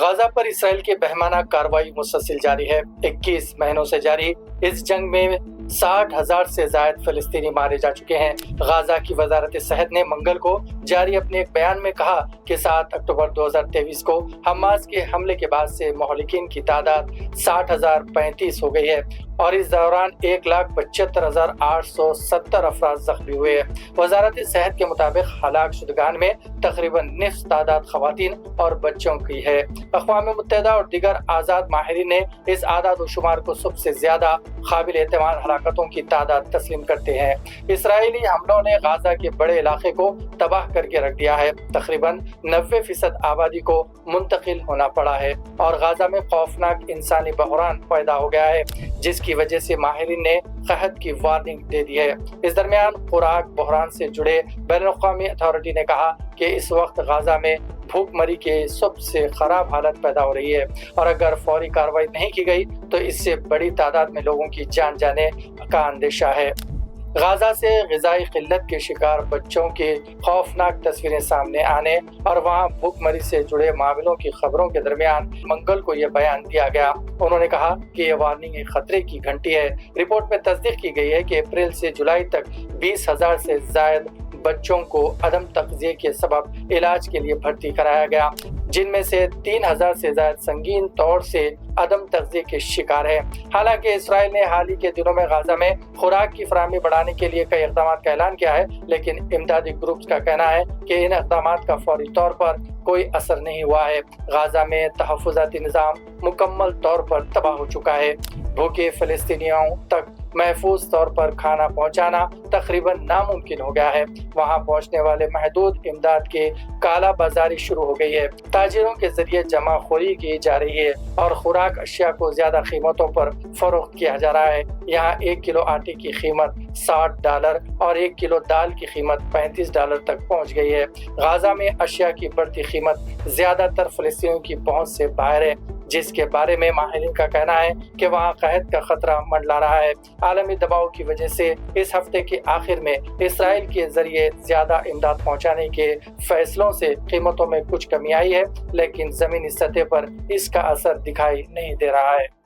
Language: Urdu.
غزہ پر اسرائیل کی بہمانہ کارروائی مسلسل جاری ہے۔ 21 مہینوں سے جاری اس جنگ میں 60,000 سے زائد فلسطینی مارے جا چکے ہیں۔ غزہ کی وزارت صحت نے منگل کو جاری اپنے ایک بیان میں کہا کہ 7 اکتوبر 2023 کو حماس کے حملے کے بعد سے مہلکین کی تعداد 60,035 ہو گئی ہے اور اس دوران 1,75,870 افراد زخمی ہوئے ہیں۔ وزارت صحت کے مطابق ہلاک شدگان میں تقریباً نصف تعداد خواتین اور بچوں کی ہے۔ اقوام متحدہ اور دیگر آزاد ماہرین نے اس اعداد و شمار کو سب سے زیادہ قابل اعتماد ہلاکتوں کی تعداد تسلیم کرتے ہیں۔ اسرائیلی حملوں نے غزہ کے بڑے علاقے کو تباہ کر کے رکھ دیا ہے۔ تقریباً 90% آبادی کو منتقل ہونا پڑا ہے اور غزہ میں خوفناک انسانی بحران پیدا ہو گیا ہے، جس کی وجہ سے ماہرین نے قحط کی وارننگ دے دی ہے۔ اس درمیان خوراک بحران سے جڑے بین الاقوامی اتھارٹی نے کہا کہ اس وقت غزہ میں بھوک مری کے سب سے خراب حالت پیدا ہو رہی ہے اور اگر فوری کارروائی نہیں کی گئی تو اس سے بڑی تعداد میں لوگوں کی جان جانے کا اندیشہ ہے۔ غزہ سے غذائی قلت کے شکار بچوں کی خوفناک تصویریں سامنے آنے اور وہاں بھوک مری سے جڑے معاملوں کی خبروں کے درمیان منگل کو یہ بیان دیا گیا۔ انہوں نے کہا کہ یہ وارننگ ایک خطرے کی گھنٹی ہے۔ رپورٹ میں تصدیق کی گئی ہے کہ اپریل سے جولائی تک 20,000 سے زائد بچوں کو عدم تغذیہ کے سبب علاج کے لیے بھرتی کرایا گیا، جن میں سے 3,000 سے زائد سنگین طور سے عدم تغذیہ کے شکار ہیں۔ حالانکہ اسرائیل نے حال ہی کے دنوں میں غزہ میں خوراک کی فراہمی بڑھانے کے لیے کئی اقدامات کا اعلان کیا ہے، لیکن امدادی گروپس کا کہنا ہے کہ ان اقدامات کا فوری طور پر کوئی اثر نہیں ہوا ہے۔ غزہ میں تحفظاتی نظام مکمل طور پر تباہ ہو چکا ہے۔ بھوکے فلسطینیوں تک محفوظ طور پر کھانا پہنچانا تقریباً ناممکن ہو گیا ہے۔ وہاں پہنچنے والے محدود امداد کی کالا بازاری شروع ہو گئی ہے۔ تاجروں کے ذریعے جمع خوری کی جا رہی ہے اور خوراک اشیاء کو زیادہ قیمتوں پر فروخت کیا جا رہا ہے۔ یہاں 1 کلو آٹے کی قیمت $60 اور 1 کلو دال کی قیمت $35 تک پہنچ گئی ہے۔ غزہ میں اشیاء کی بڑھتی قیمت زیادہ تر فلسطینیوں کی پہنچ سے باہر ہے، جس کے بارے میں ماہرین کا کہنا ہے کہ وہاں قحط کا خطرہ منڈلا رہا ہے۔ عالمی دباؤ کی وجہ سے اس ہفتے کے آخر میں اسرائیل کے ذریعے زیادہ امداد پہنچانے کے فیصلوں سے قیمتوں میں کچھ کمی آئی ہے، لیکن زمینی سطح پر اس کا اثر دکھائی نہیں دے رہا ہے۔